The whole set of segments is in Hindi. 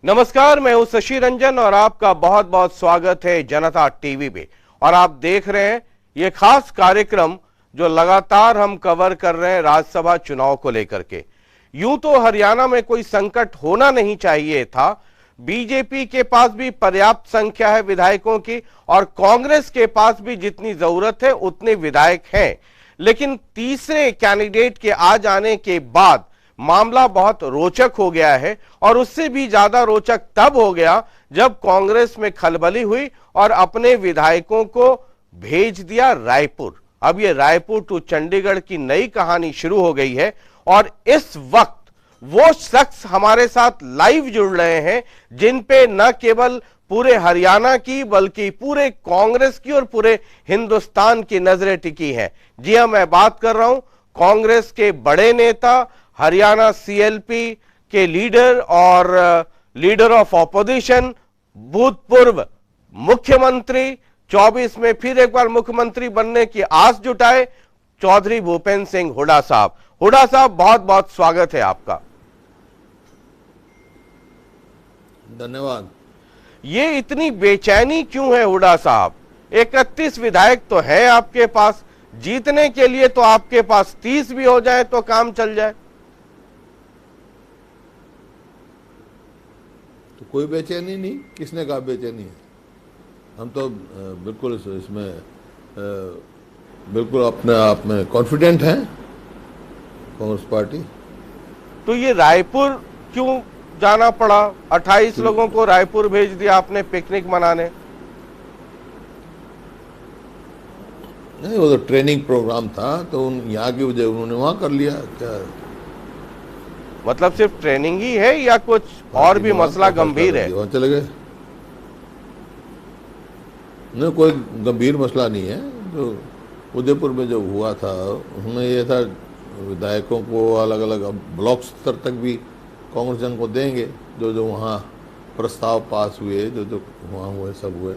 नमस्कार, मैं हूं शशि रंजन और आपका बहुत बहुत स्वागत है जनता टीवी पे। और आप देख रहे हैं ये खास कार्यक्रम जो लगातार हम कवर कर रहे हैं राज्यसभा चुनाव को लेकर के। यूं तो हरियाणा में कोई संकट होना नहीं चाहिए था। बीजेपी के पास भी पर्याप्त संख्या है विधायकों की और कांग्रेस के पास भी जितनी जरूरत है उतने विधायक हैं। लेकिन तीसरे कैंडिडेट के आ जाने के बाद मामला बहुत रोचक हो गया है और उससे भी ज्यादा रोचक तब हो गया जब कांग्रेस में खलबली हुई और अपने विधायकों को भेज दिया रायपुर। अब ये रायपुर टू चंडीगढ़ की नई कहानी शुरू हो गई है और इस वक्त वो शख्स हमारे साथ लाइव जुड़ रहे हैं जिन पे न केवल पूरे हरियाणा की बल्कि पूरे कांग्रेस की और पूरे हिंदुस्तान की नजरें टिकी हैं। जी हां, मैं बात कर रहा हूं कांग्रेस के बड़े नेता, हरियाणा सीएलपी के लीडर और लीडर ऑफ ऑपोजिशन, भूतपूर्व मुख्यमंत्री, 24 में फिर एक बार मुख्यमंत्री बनने की आस जुटाए, चौधरी भूपेंद्र सिंह हुड्डा साहब। हुड्डा साहब, बहुत बहुत स्वागत है आपका। धन्यवाद। ये इतनी बेचैनी क्यों है हुड्डा साहब? 31 विधायक तो है आपके पास, जीतने के लिए तो आपके पास 30 भी हो जाए तो काम चल जाए। तो कोई बेचैनी नहीं, किसने कहा बेचैनी है? हम तो बिल्कुल इसमें बिल्कुल अपने आप में कॉन्फिडेंट हैं, कांग्रेस पार्टी। तो ये रायपुर क्यों जाना पड़ा? 28 लोगों को रायपुर भेज दिया आपने पिकनिक मनाने। नहीं, वो तो ट्रेनिंग प्रोग्राम था तो यहाँ की वजह उन्होंने वहां कर लिया। क्या मतलब सिर्फ ट्रेनिंग ही है या कुछ और भी मसला गंभीर है? वहां चले गए। नहीं, कोई गंभीर मसला नहीं है। जो उदयपुर में जो हुआ था उसमें ये था विधायकों को अलग अलग ब्लॉक स्तर तक भी कांग्रेस जन को देंगे। जो जो वहाँ प्रस्ताव पास हुए, जो जो वहाँ हुए, सब हुए।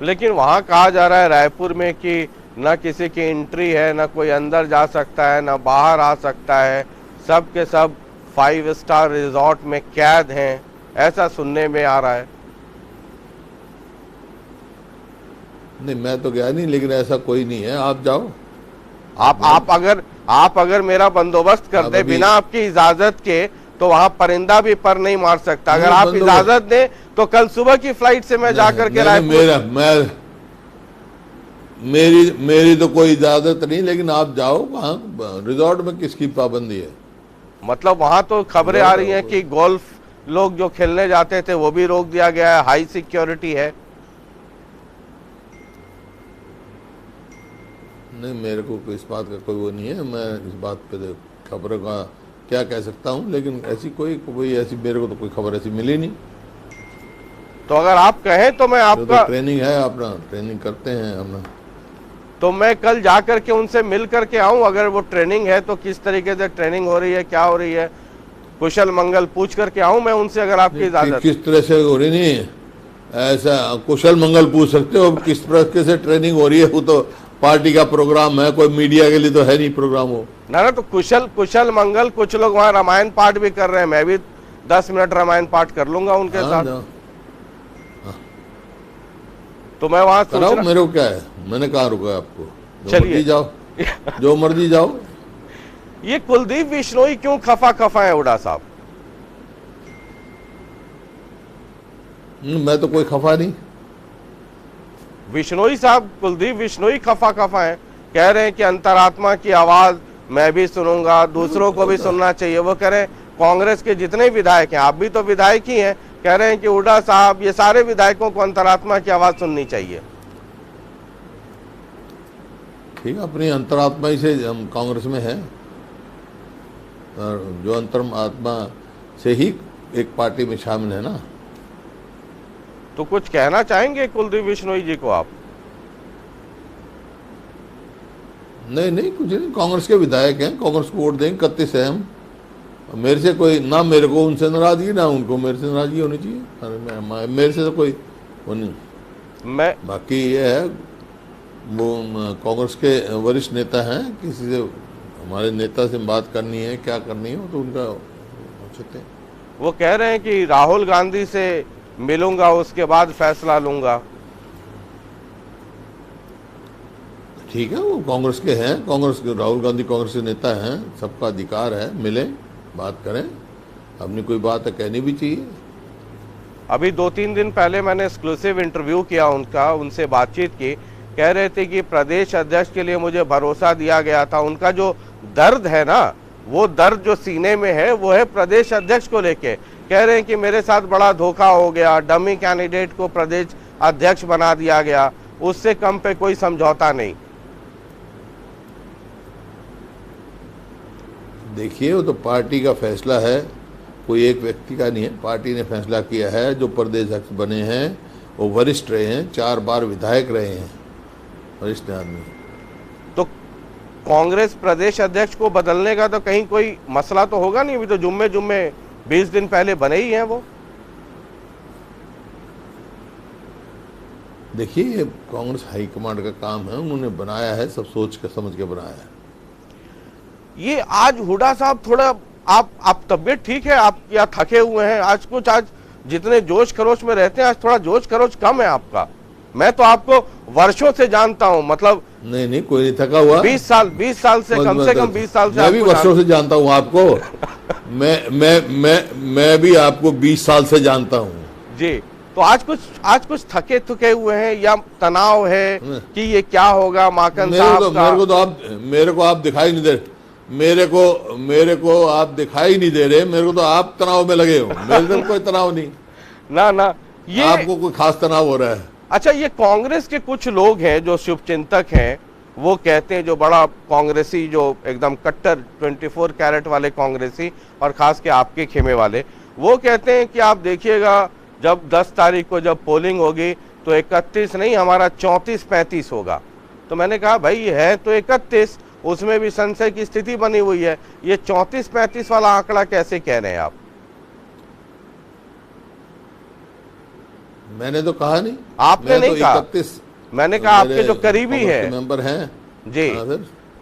लेकिन वहां कहा जा रहा है रायपुर में कि न किसी की एंट्री है, न कोई अंदर जा सकता है, न बाहर आ सकता है, सब के सब 5 स्टार रिजॉर्ट में कैद हैं, ऐसा सुनने में आ रहा है। नहीं, मैं तो गया नहीं, लेकिन ऐसा कोई नहीं है। आप जाओ। आप अगर मेरा बंदोबस्त कर दे बिना आपकी इजाजत के तो वहां परिंदा भी पर नहीं मार सकता। अगर आप इजाजत दें तो कल सुबह की फ्लाइट से मैं जाकर के रायपुर। मेरी तो कोई इजाजत नहीं, लेकिन आप जाओ। वहाँ रिजॉर्ट में किसकी पाबंदी है? मतलब वहां तो खबरें आ रही हैं कि गोल्फ लोग जो खेलने जाते थे वो भी रोक दिया गया है, हाई सिक्योरिटी है। नहीं, मेरे को इस बात का कोई वो नहीं है। मैं इस बात पे खबरों का क्या कह सकता हूँ, लेकिन ऐसी कोई ऐसी मेरे को तो कोई खबर ऐसी मिली नहीं। तो अगर आप कहें तो मैं आपका तो ट्रेनिंग है, अपना ट्रेनिंग करते हैं अपना। तो मैं कल जाकर के उनसे मिल करके आऊं। अगर वो ट्रेनिंग है तो किस तरीके से ट्रेनिंग हो रही है, क्या हो रही है, कुशल मंगल पूछ करके आऊं मैं उनसे, अगर आपकी इजाजत। किस तरह से हो रही नहीं है ऐसा कुशल मंगल पूछ सकते हो। किस तरह से ट्रेनिंग हो रही है वो तो पार्टी का प्रोग्राम है, कोई मीडिया के लिए तो है नहीं प्रोग्राम हो ना। तो कुशल मंगल कुछ लोग वहां रामायण पाठ भी कर रहे हैं। मैं भी 10 मिनट रामायण पाठ कर लूंगा उनके साथ। तो मैं वहां कराओ, मेरे को क्या है, मैंने कहा रुका आपको। चलिए जाओ, जो मर्जी जाओ। ये कुलदीप बिश्नोई क्यों खफा है हुड्डा साहब? मैं तो कोई खफा नहीं। बिश्नोई साहब, कुलदीप बिश्नोई खफा है, कह रहे हैं कि अंतरात्मा की आवाज मैं भी सुनूंगा, दूसरों को भी सुनना चाहिए। वो कह रहे हैं कांग्रेस के जितने विधायक हैं, आप भी तो विधायक ही हैं, कह रहे हैं कि हुड्डा साहब ये सारे विधायकों को अंतरात्मा की आवाज सुननी चाहिए। ठीक है, अपनी अंतरात्मा ही से हम कांग्रेस में हैं और जो अंतरात्मा से ही एक पार्टी में शामिल है ना। तो कुछ कहना चाहेंगे कुलदीप बिश्नोई जी को आप? नहीं, कुछ नहीं। कांग्रेस के विधायक हैं, कांग्रेस को वोट देंगे, 31 है हम। मेरे से कोई ना, मेरे को उनसे नाराजगी ना उनको मेरे से नाराजगी होनी चाहिए। मेरे से तो कोई वो नहीं। बाकी ये है, वो कांग्रेस के वरिष्ठ नेता हैं, किसी से हमारे नेता से बात करनी है, क्या करनी है, तो उनका सकते हैं। वो कह रहे हैं कि राहुल गांधी से मिलूंगा, उसके बाद फैसला लूंगा। ठीक है, वो कांग्रेस के हैं, कांग्रेस के राहुल गांधी कांग्रेस के नेता हैं, सबका अधिकार है, मिलें, बात करें, अपनी कोई बात है कहनी भी चाहिए। अभी 2-3 दिन पहले मैंने एक्सक्लूसिव इंटरव्यू किया उनका, उनसे बातचीत की। कह रहे थे कि प्रदेश अध्यक्ष के लिए मुझे भरोसा दिया गया था। उनका जो दर्द है ना, वो दर्द जो सीने में है वो है प्रदेश अध्यक्ष को लेके। कह रहे हैं कि मेरे साथ बड़ा धोखा हो गया, डमी कैंडिडेट को प्रदेश अध्यक्ष बना दिया गया, उससे कम पे कोई समझौता नहीं। देखिए, वो तो पार्टी का फैसला है, कोई एक व्यक्ति का नहीं है। पार्टी ने फैसला किया है, जो प्रदेश अध्यक्ष बने हैं वो वरिष्ठ रहे हैं, 4 बार विधायक रहे हैं, वरिष्ठ आदमी। तो कांग्रेस प्रदेश अध्यक्ष को बदलने का तो कहीं कोई मसला तो होगा नहीं? अभी तो जुम्मे 20 दिन पहले बने ही हैं वो। देखिए, ये कांग्रेस हाईकमांड का काम है, उन्होंने बनाया है, सब सोच के समझ के बनाया है। ये आज हुड्डा साहब थोड़ा आप तबीयत ठीक है? आप या थके हुए हैं? आज जितने जोश खरोश में रहते हैं, आज थोड़ा जोश खरोश कम है आपका। मैं तो आपको वर्षों से जानता हूं, मतलब नहीं, कोई नहीं थका हुआ। 20 साल से, कम से कम 20 साल से मैं भी वर्षों से जानता हूं आपको। मैं भी आपको 20 साल से जानता हूं जी। तो आज कुछ थके थुके हुए हैं या तनाव है कि ये क्या होगा माकन साहब का? मेरे को आप दिखाई नहीं दे, मेरे को आप दिखाई नहीं दे रहे, मेरे को तो आप तनाव में लगे हो। मेरे दिल कोई तनाव नहीं ना ये आपको कोई खास तनाव हो रहा है। अच्छा, ये कांग्रेस के कुछ लोग हैं जो शुभचिंतक हैं, वो कहते हैं, जो बड़ा कांग्रेसी, जो एकदम कट्टर 24 कैरेट वाले कांग्रेसी, और खास के आपके खेमे वाले, वो कहते हैं कि आप देखिएगा जब 10 तारीख को जब पोलिंग होगी तो 31 नहीं, हमारा 34-35 होगा। तो मैंने कहा भाई है तो 31, उसमें भी संशय की स्थिति बनी हुई है, ये 34-35 वाला आंकड़ा कैसे कह रहे हैं आप? मैंने तो कहा नहीं, आपने नहीं तो कहा। 31, मैंने कहा आपके जो करीबी है मेंबर हैं जी,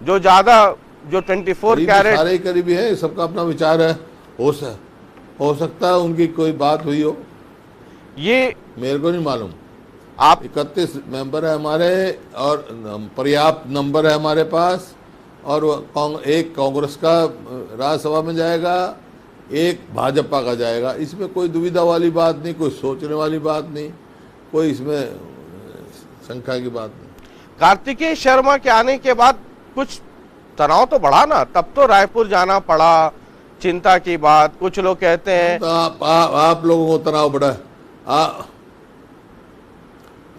जो ज्यादा, जो 24 कैरेट, सारे करीबी है, सबका अपना विचार है। हो सकता है उनकी कोई बात हुई हो, ये मेरे को नहीं मालूम। आप 31 मेंबर है हमारे, और पर्याप्त नंबर है हमारे पास, और एक कांग्रेस का राज्यसभा में जाएगा, एक भाजपा का जाएगा। इसमें कोई दुविधा वाली बात नहीं, कोई सोचने वाली बात नहीं, कोई इसमें शंका की बात नहीं। कार्तिकेय शर्मा के आने के बाद कुछ तनाव तो बढ़ा ना, तब तो रायपुर जाना पड़ा, चिंता की बात। कुछ लोग कहते हैं तो आप लोगों को तनाव बढ़ा है,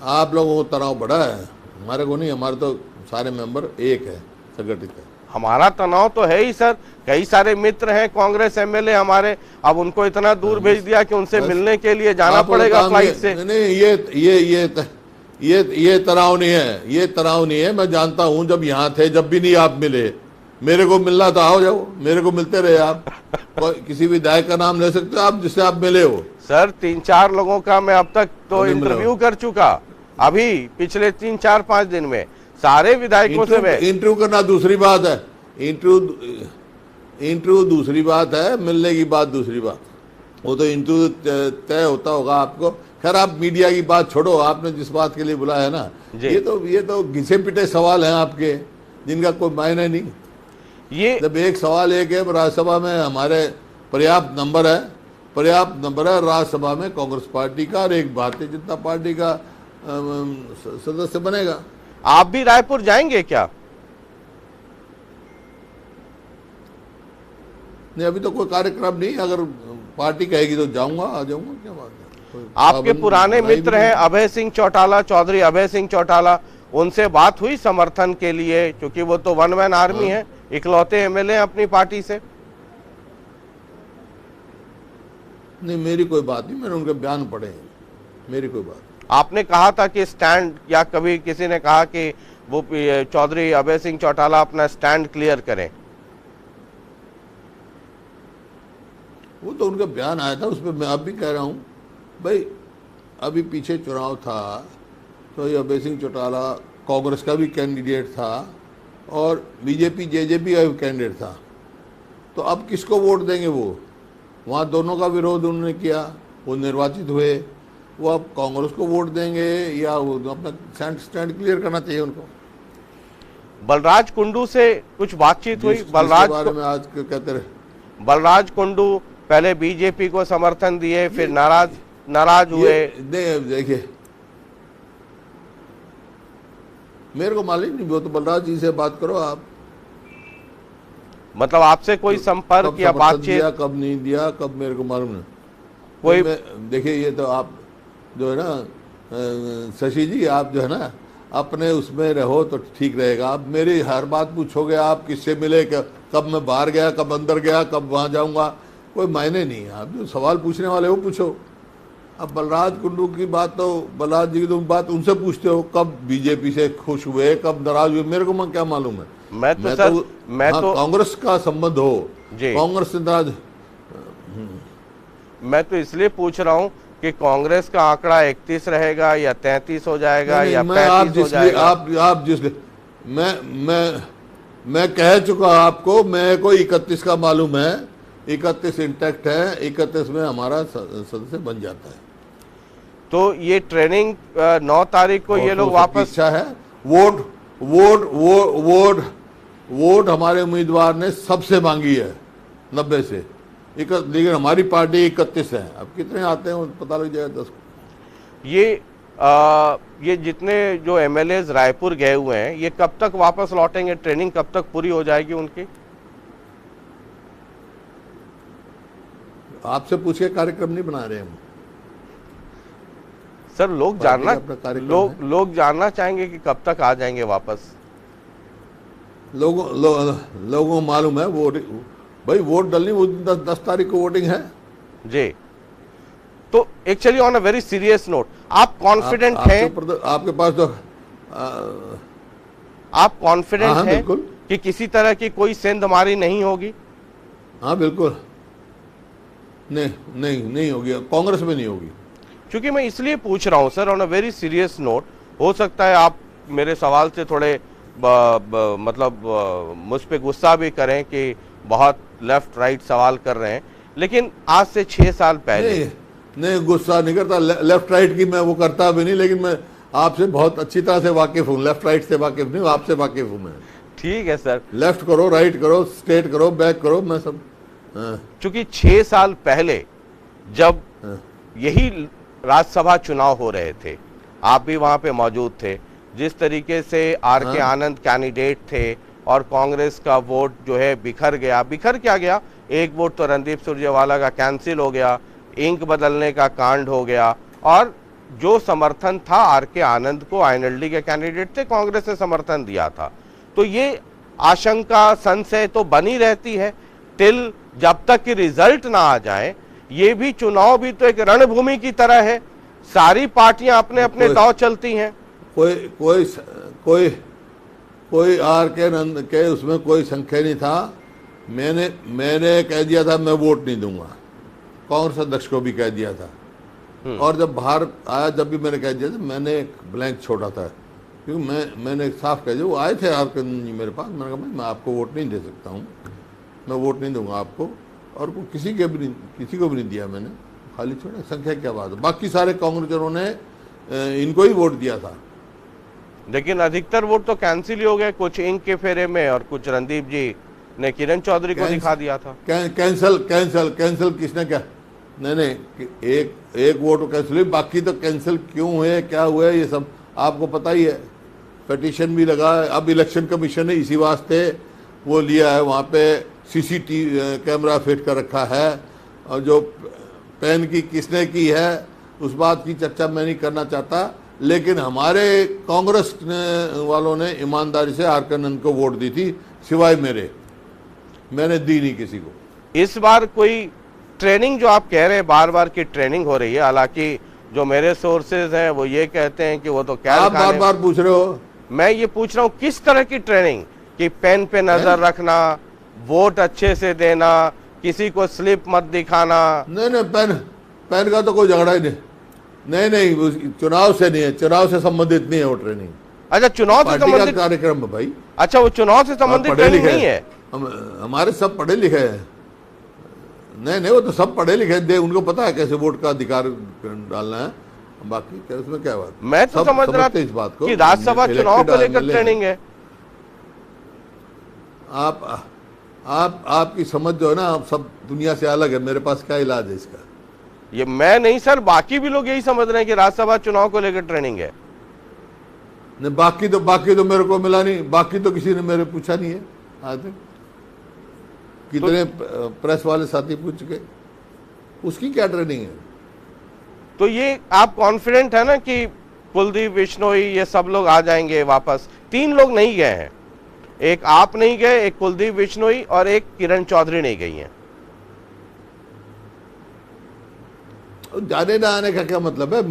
आप लोगों को तनाव बढ़ा है, हमारे को नहीं। हमारे तो सारे मेंबर एक है, संगठित है। हमारा तनाव तो है ही सर, कई सारे मित्र हैं कांग्रेस एमएलए हमारे, अब उनको इतना दूर भेज दिया कि उनसे मिलने के लिए जाना पड़ेगा फ्लाइट से। नहीं, ये तनाव नहीं है, ये तनाव नहीं है। मैं जानता हूं, जब यहाँ थे जब भी नहीं आप मिले, मेरे को मिलना तो आओ जाओ, मेरे को मिलते रहे आप। किसी विधायक का नाम ले सकते हो आप जिससे आप मिले हो? सर 3-4 लोगों का मैं अब तक तो इंटरव्यू कर चुका, अभी पिछले 3-4-5 दिन में सारे विधायकों से। इंटरव्यू करना दूसरी बात है, इंटरव्यू दूसरी बात है, मिलने की बात दूसरी बात। वो तो इंटरव्यू तय होता होगा आपको। खैर, आप मीडिया की बात छोड़ो, आपने जिस बात के लिए बुलाया है ना, ये तो घिसे पिटे सवाल हैं आपके, जिनका कोई मायने नहीं। ये जब एक सवाल एक है, राज्यसभा में हमारे पर्याप्त नंबर है राज्यसभा में कांग्रेस पार्टी का, और एक भारतीय जनता पार्टी का सदस्य बनेगा। आप भी रायपुर जाएंगे क्या? नहीं, अभी तो कोई कार्यक्रम नहीं, अगर पार्टी कहेगी तो जाऊंगा, आ जाऊंगा, क्या बात है। आपके पुराने मित्र हैं अभय सिंह चौटाला, चौधरी अभय सिंह चौटाला, उनसे बात हुई समर्थन के लिए? क्योंकि वो तो वन मैन आर्मी है, इकलौते एमएलए हैं अपनी पार्टी से। नहीं, मेरी कोई बात नहीं, मैंने उनके बयान पढ़े हैं, मेरी कोई बात। आपने कहा था कि स्टैंड, या कभी किसी ने कहा कि वो चौधरी अभय सिंह चौटाला अपना स्टैंड क्लियर करें? वो तो उनका बयान आया था, उसमें मैं अब भी कह रहा हूं भाई, अभी पीछे चुनाव था तो ये अभय सिंह चौटाला कांग्रेस का भी कैंडिडेट था और बीजेपी जेजेपी का भी कैंडिडेट था, तो अब किसको वोट देंगे वो? वहाँ दोनों का विरोध उन्होंने किया, वो निर्वाचित हुए, वो अब कांग्रेस को वोट देंगे या वो अपना स्टैंड क्लियर करना चाहिए उनको। बलराज कुंडू से कुछ बातचीत हुई? बलराज बारे में आज कहते रहे, बलराज कुंडू पहले बीजेपी को समर्थन दिए, फिर नाराज हुए। देखिए मेरे को मालूम नहीं, वो तो बलराज जी से बात करो आप। मतलब आपसे कोई संपर्क या बातचीत? कब नहीं दिया, कब, मेरे को मालूम नहीं कोई। देखिए ये तो आप जो है ना शशि जी, आप जो है ना अपने उसमें रहो तो ठीक रहेगा। आप मेरी हर बात पूछोगे, आप किससे मिले, कब मैं बाहर गया, कब अंदर गया, कब वहां जाऊंगा, कोई मायने नहीं है। आप जो सवाल पूछने वाले हो पूछो। अब बलराज कुंडू की बात तो बलराज जी की तो बात उनसे पूछते हो, कब बीजेपी से खुश हुए, कब नाराज हुए, मेरे को क्या मालूम है। मैं तो कांग्रेस का संबंध हो, कांग्रेस से नाराज। मैं तो इसलिए पूछ रहा हूँ कि कांग्रेस का आंकड़ा 31 रहेगा या 33 हो जाएगा या 35 हो जाएगा? आप जिस मैं कह चुका आपको, मेरे को 31 का मालूम है, 31 इंटैक्ट है, 31 में हमारा सदस्य बन जाता है। तो ये ट्रेनिंग 9 तारीख को ये लोग वापस, इच्छा है। वोट हमारे उम्मीदवार ने सबसे मांगी है 90 से, लेकिन हमारी पार्टी 31 है। अब कितने आते हैं पता लग जाएगा 10 को। ये जितने जो एमएलएज रायपुर गए हुए हैं, ये कब तक वापस लौटेंगे? ट्रेनिंग कब तक पूरी हो जाएगी उनकी? आपसे पूछ के कार्यक्रम नहीं बना रहे हम सर। लोग जानना चाहेंगे कि कब तक आ जाएंगे वापस। लोगों को मालूम है वो भाई, वोट डालनी वो 10 तारीख को वोटिंग है जी। तो actually on a very serious note, आप कॉन्फिडेंट हैं? आपके पास तो आप कॉन्फिडेंट हैं कि किसी तरह की कोई सेंधमारी नहीं होगी? हाँ बिल्कुल, नहीं होगी, कांग्रेस में नहीं होगी। क्योंकि मैं इसलिए पूछ रहा हूं sir, on a very serious note, हो सकता है आप मेरे सवाल से थोड़े मतलब मुझ पे गुस्सा भी करें कि बहुत लेफ्ट राइट सवाल कर रहे हैं, लेकिन आज से 6 साल पहले नहीं गुस्सा नहीं करता। लेफ्ट राइट की मैं वो करता भी नहीं, लेकिन मैं आपसे बहुत अच्छी तरह से वाकिफ हूँ। लेफ्ट राइट से वाकिफ नहीं, आपसे वाकिफ हूँ मैं। ठीक है सर। लेफ्ट करो, राइट करो, स्ट्रेट करो, बैक करो, मैं सब। चूंकि 6 साल पहले जब यही राज्यसभा चुनाव हो रहे थे, आप भी वहां पे मौजूद थे, जिस तरीके से आर.के. आनंद कैंडिडेट थे और कांग्रेस का वोट जो है बिखर क्या गया। एक वोट तो रणदीप सुरजेवाला का कैंसिल हो गया, इंक बदलने का कांड हो गया, और जो समर्थन था आर.के. आनंद को, आईएनएलडी के कैंडिडेट थे, कांग्रेस ने समर्थन दिया था। तो ये आशंका, संशय तो बनी रहती है टिल जब तक कि रिजल्ट ना आ जाए। ये भी चुनाव भी तो एक रणभूमि की तरह है, सारी पार्टियां अपने अपने दांव चलती हैं। कोई आर.के. आनंद के उसमें कोई संख्या नहीं था। मैंने कह दिया था मैं वोट नहीं दूंगा, कांग्रेस अध्यक्ष को भी कह दिया था, और जब बाहर आया जब भी मैंने कह दिया था, मैंने एक ब्लैंक छोड़ा था, क्योंकि मैंने साफ कह दिया। वो आए थे आर.के. मेरे पास, मैंने कहा मैं आपको वोट नहीं दे सकता हूँ, मैं वोट नहीं दूंगा आपको, और किसी को भी नहीं दिया मैंने, खाली छोड़ा। संख्या क्या बात है, बाकी सारे कांग्रेसियों ने इनको ही वोट दिया था। लेकिन अधिकतर वोट तो कैंसिल ही हो गए, कुछ इंक के फेरे में, और कुछ रणदीप जी ने किरण चौधरी को दिखा दिया था। कैंसिल किसने क्या? नहीं, एक वोट कैंसिल हुई, बाकी तो कैंसिल क्यों हुए, क्या हुए, ये सब आपको पता ही है। पिटीशन भी लगा है। अब इलेक्शन कमीशन ने इसी वास्ते वो लिया है, वहाँ पे सीसीटीवी कैमरा फिट कर रखा है, और जो पेन की किसने की है उस बात की चर्चा मैं नहीं करना चाहता। लेकिन हमारे कांग्रेस वालों ने ईमानदारी से आर.के. आनंद को वोट दी थी, सिवाय मैंने दी नहीं किसी को। इस बार कोई ट्रेनिंग जो आप कह रहे हैं बार की ट्रेनिंग हो रही है, हालांकि जो मेरे सोर्सेज हैं वो ये कहते हैं कि वो तो क्या, आप बार पूछ रहे हो, मैं ये पूछ रहा हूँ किस तरह की ट्रेनिंग, कि पेन पे नजर रखना, वोट अच्छे से देना, किसी को स्लिप मत दिखाना? नहीं, पेन का तो कोई झगड़ा ही नहीं, चुनाव से नहीं है, चुनाव से संबंधित नहीं है वो ट्रेनिंग। अच्छा, चुनाव से संबंधित कार्यक्रम है भाई। अच्छा, वो चुनाव से संबंधित ट्रेनिंग नहीं है। हमारे सब पढ़े लिखे हैं, नहीं नहीं, वो तो सब पढ़े लिखे दे, उनको पता है कैसे वोट का अधिकार डालना है। बाकी क्या उसमें क्या बात, मैं तो समझ रहा समझते इस बात को कि राज्यसभा चुनाव को लेकर ट्रेनिंग है। आपकी समझ जो है ना, आप सब दुनिया से अलग है। मेरे पास क्या इलाज है इसका? ये मैं नहीं सर, बाकी भी लोग यही समझ रहे हैं कि राज्यसभा चुनाव को लेकर ट्रेनिंग है। नहीं, बाकी तो मेरे को मिला नहीं, बाकी तो किसी ने मेरे पूछा नहीं है आज तक। कितने प्रेस वाले साथी पूछ चुके, उसकी क्या ट्रेनिंग है? तो ये आप कॉन्फिडेंट है ना कि कुलदीप बिश्नोई ये सब लोग आ जाएंगे वापस? 3 लोग नहीं गए हैं, एक आप नहीं गए, एक कुलदीप बिश्नोई और एक किरण चौधरी नहीं गई हैं। जाने ना आने का क्या मतलब है?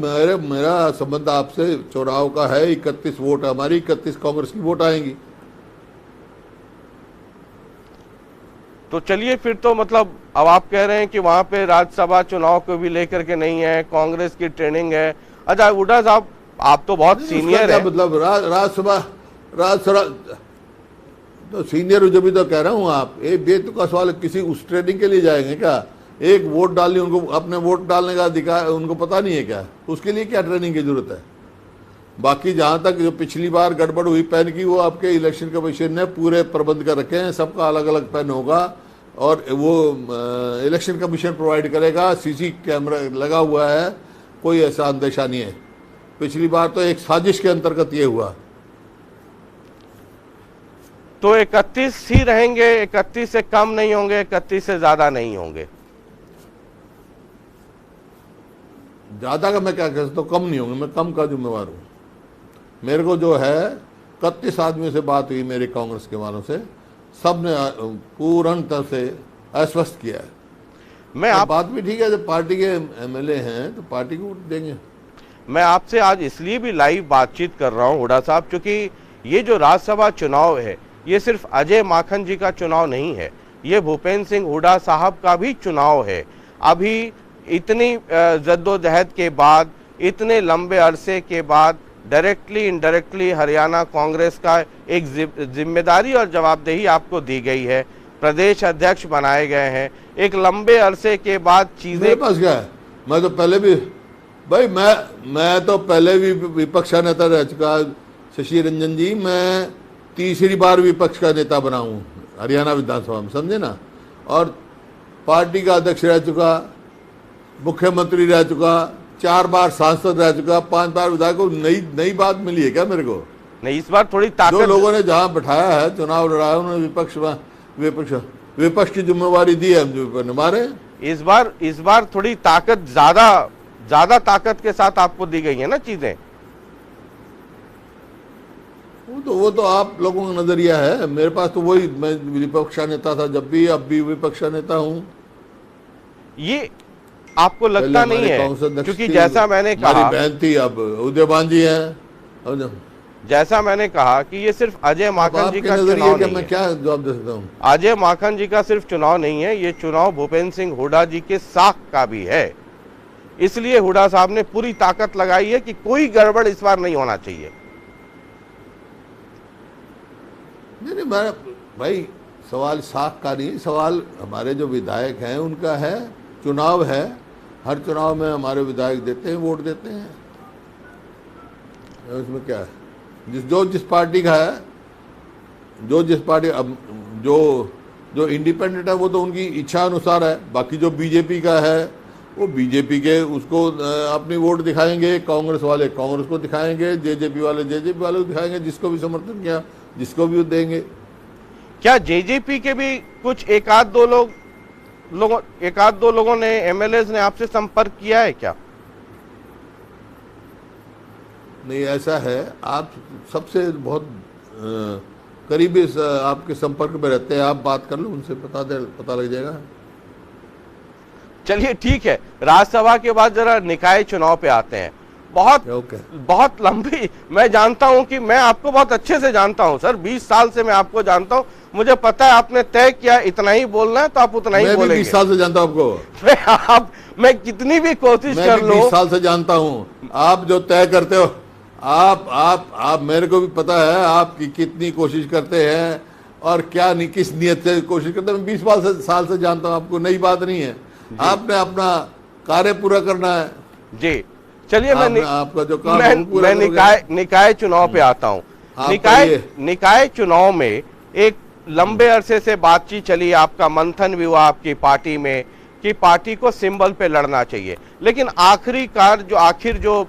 मेरा संबंध आपसे चुनाव का है। 31 वोट हमारी, 31 कांग्रेस की वोट आएंगी। तो चलिए फिर तो मतलब अब आप कह रहे हैं कि वहां पे राज्यसभा चुनाव को भी लेकर के नहीं है, कांग्रेस की ट्रेनिंग है। अच्छा हुड्डा साहब, आप तो बहुत सीनियर है। मतलब राज्यसभा तो सीनियर हूं, जब भी तो कह रहा हूं। आप एक बेतुका सवाल, किसी उस ट्रेनिंग के लिए जाएंगे क्या? एक वोट डालनी, उनको अपने वोट डालने का अधिकार उनको पता नहीं है क्या? उसके लिए क्या ट्रेनिंग की जरूरत है? बाकी जहां तक जो पिछली बार गड़बड़ हुई पैन की, वो आपके इलेक्शन कमीशन ने पूरे प्रबंध कर रखे हैं। सबका अलग अलग पैन होगा और वो इलेक्शन कमीशन प्रोवाइड करेगा। सीसी कैमरा लगा हुआ है, कोई ऐसा अंदेशा नहीं है। पिछली बार तो एक साजिश के अंतर्गत ये हुआ। तो 31 ही रहेंगे, 31 से कम नहीं होंगे, 31 से ज्यादा नहीं होंगे? ज्यादा का मैं क्या कह सकता हूँ, कम नहीं होंगे। मैं कम का जिम्मेवार हूँ। मेरे को जो है 31 आदमियों से बात हुई मेरे कांग्रेस के वालों से, सब ने पूर्ण तरह से आश्वस्त किया है। मैं आप बात भी ठीक है, जब पार्टी के एमएलए हैं तो पार्टी को वोट देंगे। मैं आपसे आज इसलिए भी लाइव बातचीत कर रहा हूं हुड्डा साहब, क्योंकि ये जो राज्यसभा चुनाव है ये सिर्फ अजय माखन जी का चुनाव नहीं है, ये भूपेंद्र सिंह हुड्डा साहब का भी चुनाव है। अभी इतनी जद्दोजहद के बाद, इतने लंबे अरसे के बाद डायरेक्टली इनडायरेक्टली हरियाणा कांग्रेस का एक जिम्मेदारी और जवाबदेही आपको दी गई है। प्रदेश अध्यक्ष बनाए गए हैं। एक लंबे अरसे के बाद चीजें मेरे पास क्या है? मैं तो पहले भी भाई मैं तो पहले भी विपक्ष का नेता रह चुका। शशि रंजन जी, मैं तीसरी बार विपक्ष का नेता बना हूँ हरियाणा विधानसभा में, समझे ना। और पार्टी का अध्यक्ष रह चुका, मुख्यमंत्री रह चुका, 4 बार सांसद रह चुका, 5 बार विधायक। नई बात मिली है क्या मेरे को? नहीं, इस बार थोड़ी ताकत, जो लोगों ने जहां बैठाया है, चुनाव लड़ाया, उन्होंने विपक्ष की जिम्मेवारी दी है, हम जो निभा रहे हैं। इस बार थोड़ी ताकत, ज्यादा ताकत के साथ आपको दी गई है ना चीजें। वो तो आप लोगों का नजरिया है। मेरे पास तो वही, मैं विपक्ष का नेता था जब भी, अब भी विपक्ष का नेता हूं। ये आपको लगता नहीं है? क्योंकि जैसा मैंने कहा, हमारी बहन थी, अब उदयभान जी हैं। जैसा मैंने कहा कि ये सिर्फ अजय माखन जी का चुनाव नहीं है। मैं क्या जवाब दे सकता हूँ? अजय माखन जी का सिर्फ चुनाव नहीं है, ये चुनाव भूपेंद्र सिंह हुड्डा जी के साख का भी है। इसलिए हुड्डा साहब ने पूरी ताकत लगाई है कि कोई गड़बड़ इस बार नहीं होना चाहिए। नहीं, भाई सवाल साख का नहीं, सवाल हमारे जो विधायक हैं उनका है। चुनाव है, हर चुनाव में हमारे विधायक देते हैं, वोट देते हैं। उसमें क्या है? जिस पार्टी का है, जिस पार्टी, अब जो इंडिपेंडेंट है वो तो उनकी इच्छा अनुसार है। बाकी जो बीजेपी का है वो बीजेपी के उसको अपनी वोट दिखाएंगे, कांग्रेस वाले कांग्रेस को दिखाएंगे, जेजेपी वाले को दिखाएंगे, जिसको भी समर्थन किया जिसको भी देंगे। क्या जेजेपी के भी कुछ एक आध दो लोगों ने, एमएलएज ने आपसे संपर्क किया है क्या? नहीं, ऐसा है, आप सबसे बहुत करीबी आपके संपर्क में रहते हैं, आप बात कर लो उनसे, पता लग जाएगा। चलिए ठीक है, राज्यसभा के बाद जरा निकाय चुनाव पे आते हैं। बहुत लंबी, मैं जानता हूं कि मैं आपको बहुत अच्छे से जानता हूं सर, 20 साल से मैं आपको जानता हूं। मुझे पता है आपने तय किया इतना ही बोलना है तो आप उतना ही बोलेंगे। मैं 20 साल से जानता हूं आपको। मैं कितनी भी कोशिश कर लूं, 20 साल से जानता हूं। आप जो तय करते हो, आप मेरे को भी पता है आप कितनी कोशिश करते हैं। और क्या नहीं, किस नियत से कोशिश करते हैं। मैं 20 साल से जानता हूँ आपको, नई बात नहीं है। आपने अपना कार्य पूरा करना है जी। चलिए आपका जो काम मैं निकाय चुनाव पे आता हूँ। निकाय चुनाव में एक लंबे अरसे से बातचीत चली, आपका मंथन भी हुआ आपकी पार्टी में कि पार्टी को सिंबल पे लड़ना चाहिए, लेकिन आखिर जो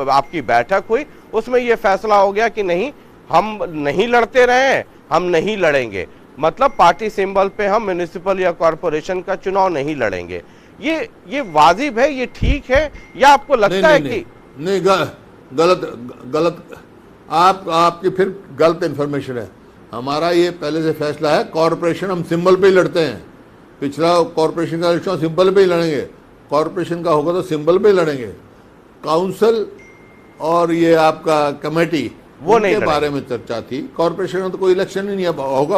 आपकी बैठक हुई उसमें यह फैसला हो गया कि नहीं, हम नहीं लड़ते रहे, हम नहीं लड़ेंगे, मतलब पार्टी सिंबल पे हम म्युनिसिपल या कॉरपोरेशन का चुनाव नहीं लड़ेंगे। ये वाजिब है, ये ठीक है, या आपको लगता है कि नहीं? गलत आपकी फिर गलत इंफॉर्मेशन है। हमारा ये पहले से फैसला है, कॉरपोरेशन हम सिंबल पे ही लड़ते हैं। पिछला कॉरपोरेशन का इलेक्शन सिंबल पे ही लड़ेंगे, कॉरपोरेशन का होगा तो सिंबल पे ही लड़ेंगे। काउंसिल और ये आपका कमेटी वो नहीं के बारे में चर्चा थी। कॉरपोरेशन में तो कोई इलेक्शन ही नहीं होगा,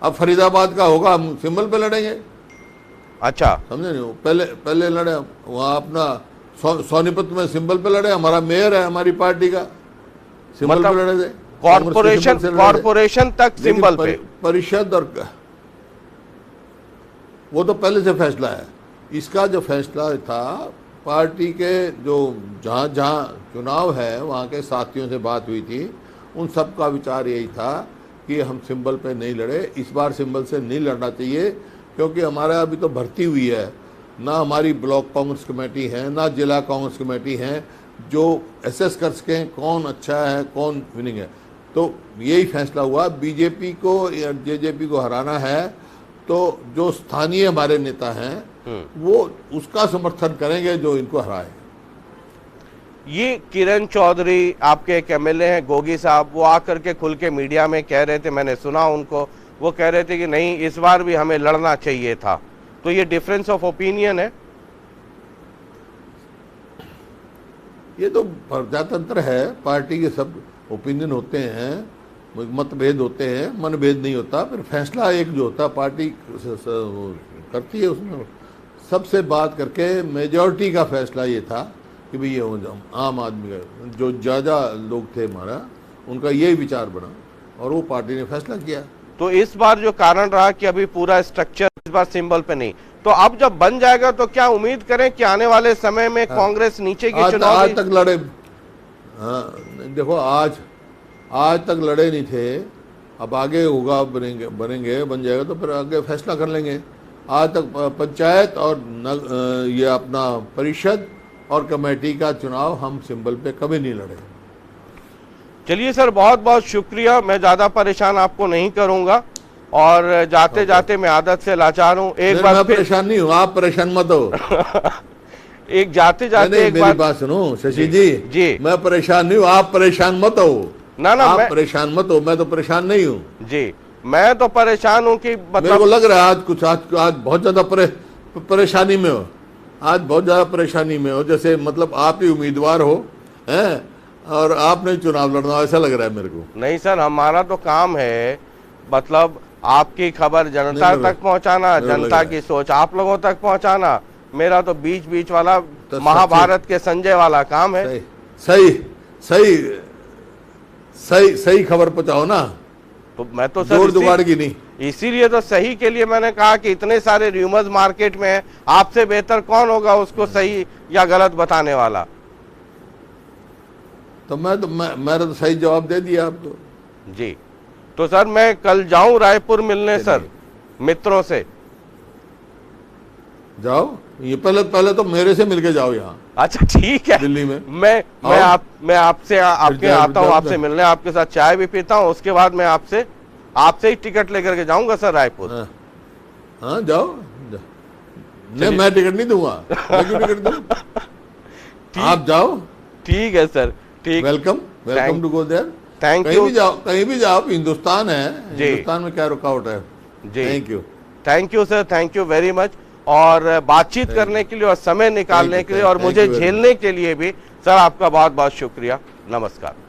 अब फरीदाबाद का होगा, हम सिंबल पे लड़ेंगे। अच्छा, समझे नहीं? पहले लड़े वहाँ अपना सोनीपत में सिंबल पे लड़े, हमारा मेयर है हमारी पार्टी का, सिंबल पे लड़े थे। कॉरपोरेशन तक सिंबल पे, परिषद और वो तो पहले से फैसला है। इसका जो फैसला था, पार्टी के जो जहाँ चुनाव है वहाँ के साथियों से बात हुई थी, उन सब का विचार यही था कि हम सिंबल पे नहीं लड़े, इस बार सिंबल से नहीं लड़ना चाहिए, क्योंकि हमारा अभी तो भर्ती हुई है ना, हमारी ब्लॉक कांग्रेस कमेटी है ना जिला कांग्रेस कमेटी है जो असेस कर सकें कौन अच्छा है कौन विनिंग है। तो यही फैसला हुआ, बीजेपी को या जेजेपी को हराना है तो जो स्थानीय हमारे नेता हैं वो उसका समर्थन करेंगे जो इनको हराए। ये किरण चौधरी आपके एक एमएलए हैं, गोगी साहब, वो आकर के खुल के मीडिया में कह रहे थे, मैंने सुना उनको, वो कह रहे थे कि नहीं, इस बार भी हमें लड़ना चाहिए था। तो ये डिफरेंस ऑफ ओपिनियन है, ये तो प्रजातंत्र है, पार्टी के सब ओपिनियन होते हैं, मतभेद होते हैं, मनभेद नहीं होता। फिर फैसला एक जो होता पार्टी करती है, उसमें सबसे बात करके मेजॉरिटी का फैसला ये था कि भाई ये आम आदमी का जो ज़्यादा लोग थे हमारा, उनका यही विचार बना और वो पार्टी ने फैसला किया। तो इस बार जो कारण रहा कि अभी पूरा स्ट्रक्चर इस बार सिंबल पे नहीं, तो अब जब बन जाएगा तो क्या उम्मीद करें कि आने वाले समय में कांग्रेस नीचे की चुनाव आज तक लड़े, हाँ देखो आज तक लड़े नहीं थे, अब आगे होगा, बन जाएगा तो फिर आगे फैसला कर लेंगे। आज तक पंचायत और ये अपना परिषद और कमेटी का चुनाव हम सिंबल पे कभी नहीं लड़े। चलिए सर, बहुत बहुत शुक्रिया, मैं ज्यादा परेशान आपको नहीं करूंगा, और जाते जाते मैं आदत से लाचार हूँ, एक बार मैं परेशान नहीं हूँ, आप परेशान मत हो। एक जाते जाते एक मेरी बात सुनो शशि जी, मैं परेशान नहीं हूँ, आप परेशान मत हो। ना आप परेशान मत हो, मैं तो परेशान नहीं हूँ जी। मैं तो परेशान हूँ कि मतलब मेरे को लग रहा है आज बहुत ज्यादा परेशानी में हो, आज बहुत ज्यादा परेशानी में हो, जैसे मतलब आप ही उम्मीदवार हो हैं और आपने चुनाव लड़ना, ऐसा लग रहा है मेरे को। नहीं सर, हमारा तो काम है मतलब आपकी खबर जनता तक पहुंचाना, जनता की सोच आप लोगों तक पहुंचाना। मेरा तो बीच वाला तो महाभारत के संजय वाला काम है। सही खबर पहुंचाओ ना, तो मैं तो सर जोर जुगाड़ की नहीं, इसीलिए तो सही के लिए मैंने कहा कि इतने सारे र्यूमर्स मार्केट में है, आपसे बेहतर कौन होगा उसको सही या गलत बताने वाला। तो मैंने तो सही जवाब दे दिया आपको जी। तो सर मैं कल जाऊं रायपुर मिलने सर मित्रों से? जाओ, ये पहले तो मेरे से मिलके जाओ यहाँ। अच्छा ठीक है, दिल्ली में मैं आपसे आपके आता हूँ, आपसे मिलने, आपके साथ चाय भी पीता हूँ, उसके बाद मैं आपसे ही टिकट लेकर के जाऊंगा सर रायपुर। हाँ जाओ, नहीं मैं टिकट नहीं दूंगा, आप जाओ। ठीक है सर, ठीक, welcome to go there. Thank you. कहीं भी जाओ, हिंदुस्तान है, हिंदुस्तान में क्या रुकावट है। Thank you sir, thank you very much, और बातचीत करने के लिए और समय निकालने के लिए और मुझे झेलने के लिए भी सर आपका बहुत बहुत शुक्रिया। नमस्कार।